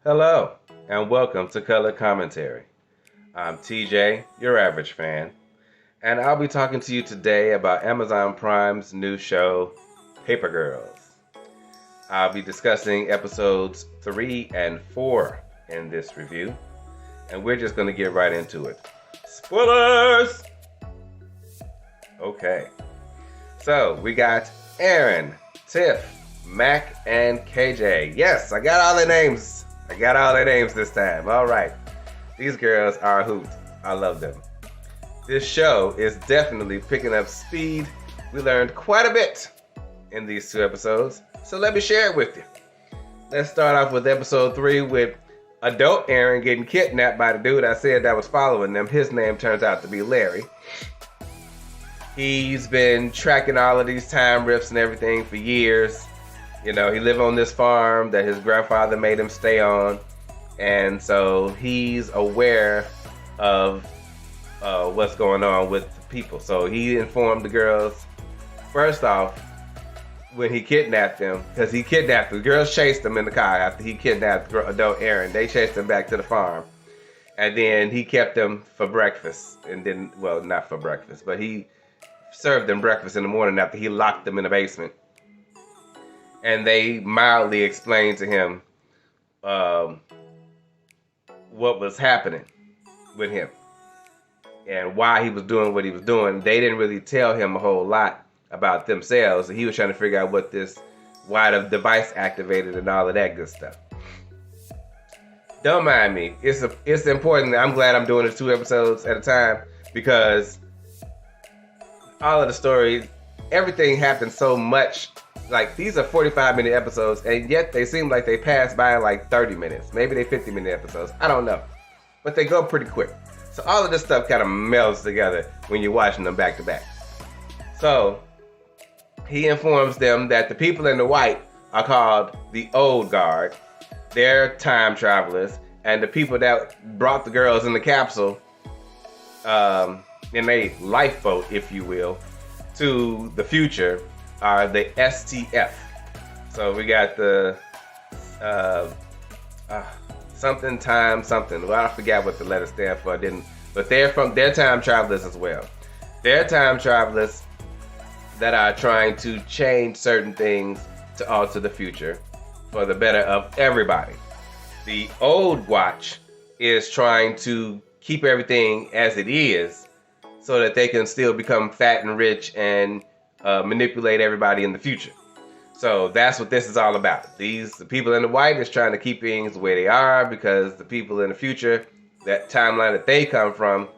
Hello, and welcome to Color Commentary. I'm TJ, your average fan, and I'll be talking to you today about Amazon Prime's new show, Paper Girls. I'll be discussing episodes 3 and 4 in this review, and we're just going to get right into it. Spoilers! Okay, so we got Aaron, Tiff, Mac, and KJ. Yes, I got all their names. This time. All right. These girls are a hoot. I love them. This show is definitely picking up speed. We learned quite a bit in these 2 episodes, so let me share it with you. Let's start off with episode 3 with adult Aaron getting kidnapped by the dude I said that was following them. His name turns out to be Larry. He's been tracking all of these time rifts and everything for years. You know, he lived on this farm that his grandfather made him stay on. And so he's aware of what's going on with the people. So he informed the girls, first off, when he kidnapped them, because he kidnapped the girls, chased him in the car after he kidnapped adult Aaron. They chased him back to the farm. And then he kept them for breakfast. And then, well, not for breakfast, but he served them breakfast in the morning after he locked them in the basement. And they mildly explained to him what was happening with him and why he was doing what he was doing. They didn't really tell him a whole lot about themselves. He was trying to figure out why the device activated and all of that good stuff. Don't mind me. It's important. I'm glad I'm doing this 2 episodes at a time because all of the stories, everything happened so much. Like, these are 45-minute episodes, and yet they seem like they pass by in like 30 minutes. Maybe they're 50-minute episodes. I don't know. But they go pretty quick. So all of this stuff kind of melds together when you're watching them back to back. So he informs them that the people in the white are called the Old Guard. They're time travelers. And the people that brought the girls in the capsule, in a lifeboat, if you will, to the future, are the STF. So we got the something time something. Well, I forgot what the letters stand for. But they're time travelers as well. They're time travelers that are trying to change certain things to alter the future for the better of everybody. The old watch is trying to keep everything as it is so that they can still become fat and rich and manipulate everybody in the future. So that's what this is all about. The people in the white is trying to keep things the way they are because the people in the future, that timeline that they come from,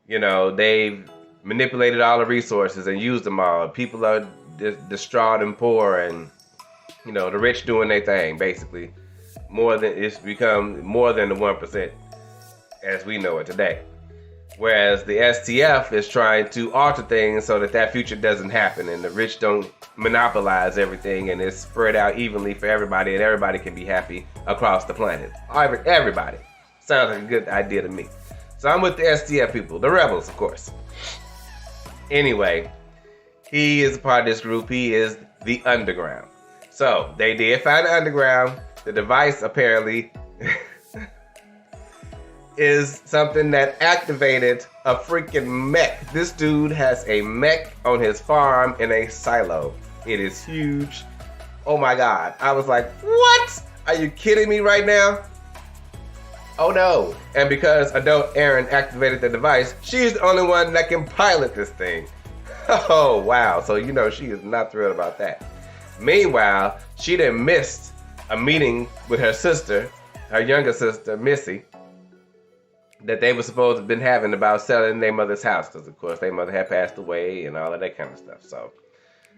you know, they've manipulated all the resources and used them all. People are distraught and poor, and you know, the rich doing their thing basically. It's become more than the 1% as we know it today. Whereas the STF is trying to alter things so that future doesn't happen and the rich don't monopolize everything and it's spread out evenly for everybody and everybody can be happy across the planet. Everybody. Sounds like a good idea to me. So I'm with the STF people, the rebels, of course. Anyway, he is a part of this group. He is the underground. So they did find the underground. The device apparently is something that activated a freaking mech. This dude has a mech on his farm in a silo. It is huge. Oh my God. I was like, what? Are you kidding me right now? Oh no. And because adult Aaron activated the device, she's the only one that can pilot this thing. Oh wow. So you know she is not thrilled about that. Meanwhile, she done missed a meeting with her sister, her younger sister, Missy, that they were supposed to have been having about selling their mother's house because, of course, their mother had passed away and all of that kind of stuff. So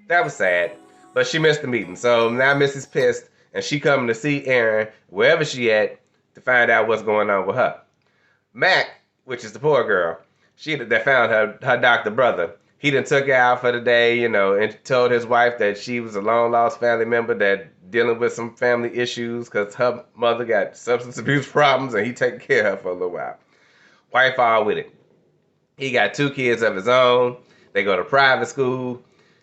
that was sad. But she missed the meeting. So now Missy's pissed, and she coming to see Aaron, wherever she at, to find out what's going on with her. Mac, which is the poor girl, that found her doctor brother, he done took her out for the day, you know, and told his wife that she was a long-lost family member that dealing with some family issues because her mother got substance abuse problems and he taking care of her for a little while. Wife all with it. He got 2 kids of his own. They go to private school.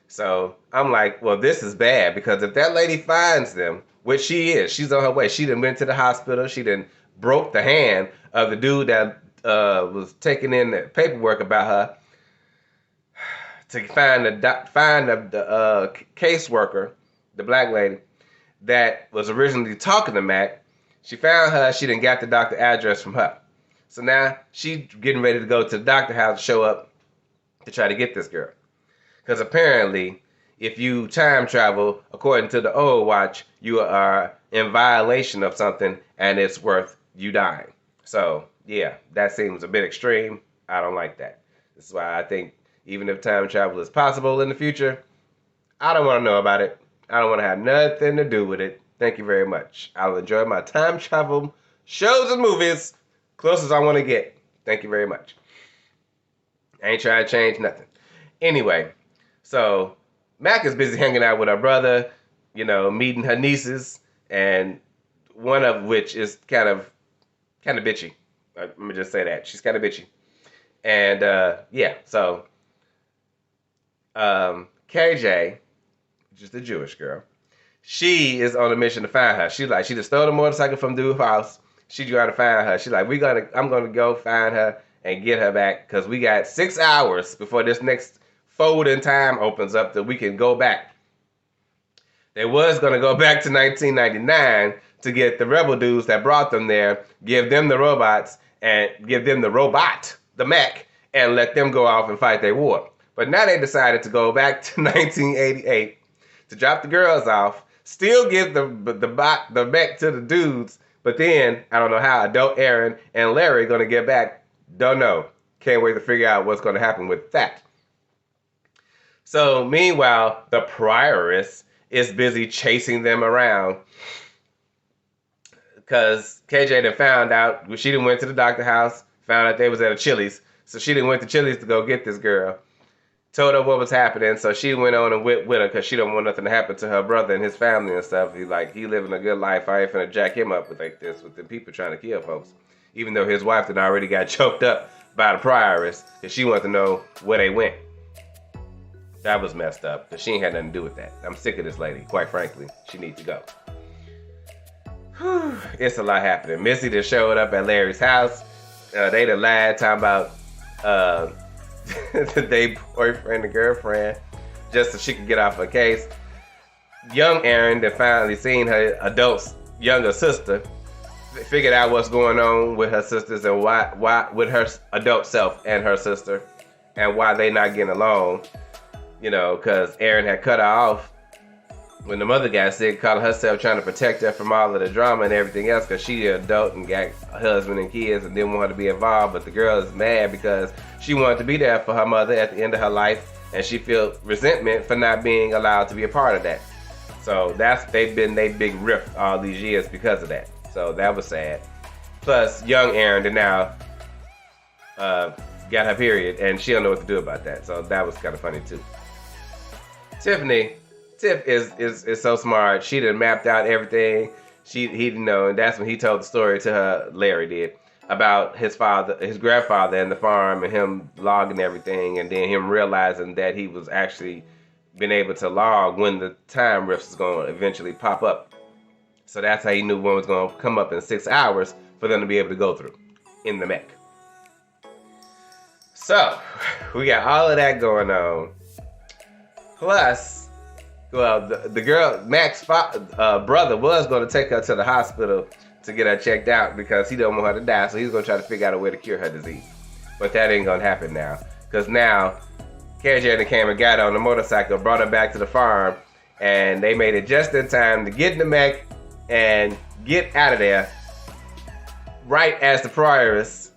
So I'm like, well, this is bad because if that lady finds them, which she is. She's on her way. She done went to the hospital. She done broke the hand of the dude that was taking in the paperwork about her to find the caseworker, the black lady that was originally talking to Mac. She found her. She done got the doctor address from her. So now she's getting ready to go to the doctor house to show up to try to get this girl. Because apparently, if you time travel, according to the old watch, you are in violation of something and it's worth you dying. So, yeah, that seems a bit extreme. I don't like that. This is why I think even if time travel is possible in the future, I don't want to know about it. I don't want to have nothing to do with it. Thank you very much. I'll enjoy my time travel shows and movies close as I want to get. Thank you very much. I ain't trying to change nothing. Anyway, so Mac is busy hanging out with her brother, you know, meeting her nieces, and one of which is kind of bitchy. Let me just say that. She's kind of bitchy. And, yeah, so KJ, which is the Jewish girl, she is on a mission to find her. She just stole the motorcycle from dude's house. She trying to find her. She's like, I'm gonna go find her and get her back because we got 6 hours before this next fold in time opens up that we can go back. They was gonna go back to 1999 to get the rebel dudes that brought them there, give them the robots and give them the robot, the mech, and let them go off and fight their war. But now they decided to go back to 1988 to drop the girls off, still give the mech to the dudes. But then, I don't know how adult Aaron and Larry are going to get back. Don't know. Can't wait to figure out what's going to happen with that. So, meanwhile, the prioress is busy chasing them around. Because KJ done found out, she done went to the doctor house, found out they was at a Chili's. So she done went to Chili's to go get this girl. Told her what was happening, so she went on and went with her because she don't want nothing to happen to her brother and his family and stuff. He living a good life. I ain't finna jack him up with like this with the people trying to kill folks. Even though his wife had already got choked up by the prioress, and she wanted to know where they went. That was messed up, because she ain't had nothing to do with that. I'm sick of this lady, quite frankly. She needs to go. Whew, it's a lot happening. Missy just showed up at Larry's house. They done lied, talking about they boyfriend and girlfriend, just so she could get off her case. Young Aaron that finally seen her younger sister, figured out what's going on with her sisters and why with her adult self and her sister, and why they not getting along. You know, because Aaron had cut her off when the mother got sick, calling herself trying to protect her from all of the drama and everything else, because she an adult and got a husband and kids and didn't want her to be involved. But the girl is mad because she wanted to be there for her mother at the end of her life, and she felt resentment for not being allowed to be a part of that. So they've been they big rift all these years because of that. So that was sad. Plus, young Aaron did now got her period, and she don't know what to do about that. So that was kind of funny too. Tiff is so smart. She done mapped out everything. He didn't know, and that's when he told the story to her. Larry did, about his grandfather, and the farm, and him logging everything, and then him realizing that he was actually been able to log when the time rifts was going to eventually pop up. So that's how he knew when it was going to come up in 6 hours for them to be able to go through in the mech. So we got all of that going on. Plus, well, the girl, Mac's brother, was going to take her to the hospital to get her checked out because he don't want her to die. So he's going to try to figure out a way to cure her disease. But that ain't going to happen now. Because now, KJ came and got her on the motorcycle, brought her back to the farm, and they made it just in time to get in the mech and get out of there right as the prioress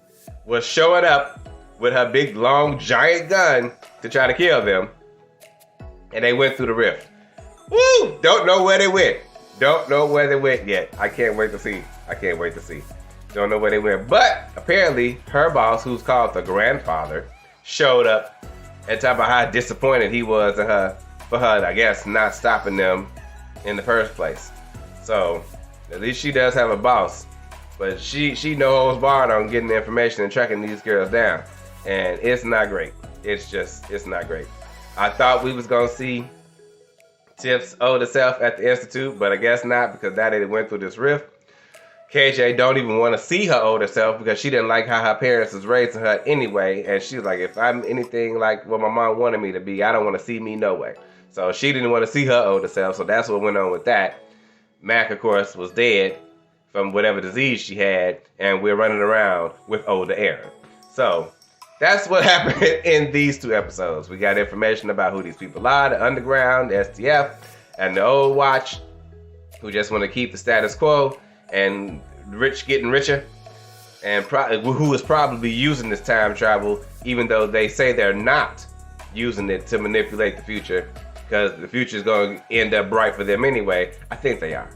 was showing up with her big, long, giant gun to try to kill them. And they went through the rift. Woo! Don't know where they went. Don't know where they went yet. I can't wait to see. Don't know where they went. But apparently, her boss, who's called the grandfather, showed up and talked about how disappointed he was in her for her, I guess, not stopping them in the first place. So, at least she does have a boss. But she no holds barred on getting the information and tracking these girls down. And it's not great. It's not great. I thought we was going to see Tiff's older self at the Institute, but I guess not because that it went through this rift. KJ don't even want to see her older self because she didn't like how her parents was raising her anyway, and she was like, if I'm anything like what my mom wanted me to be, I don't want to see me no way. So she didn't want to see her older self, so that's what went on with that. Mac, of course, was dead from whatever disease she had, and we're running around with older Aaron. So that's what happened in these 2 episodes. We got information about who these people are, the Underground, the STF, and the Old Watch, who just want to keep the status quo, and rich getting richer, and who is probably using this time travel, even though they say they're not using it to manipulate the future, because the future is going to end up bright for them anyway. I think they are.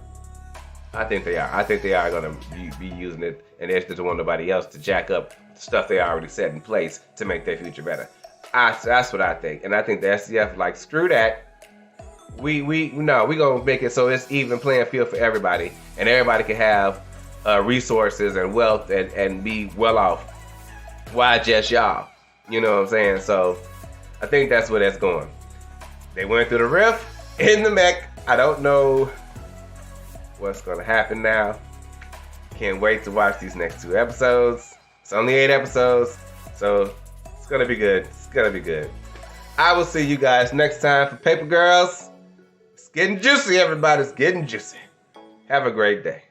I think they are going to be using it, and they just don't want nobody else to jack up stuff they already set in place to make their future better. That's what I think, and I think the SCF like screw that. We gonna make it so it's even playing field for everybody, and everybody can have resources and wealth and be well off. Why just y'all? You know what I'm saying? So I think that's where that's going. They went through the rift in the mech. I don't know what's gonna happen now. Can't wait to watch these next 2 episodes. It's only 8 episodes, so it's gonna be good. It's gonna be good. I will see you guys next time for Paper Girls. It's getting juicy, everybody. It's getting juicy. Have a great day.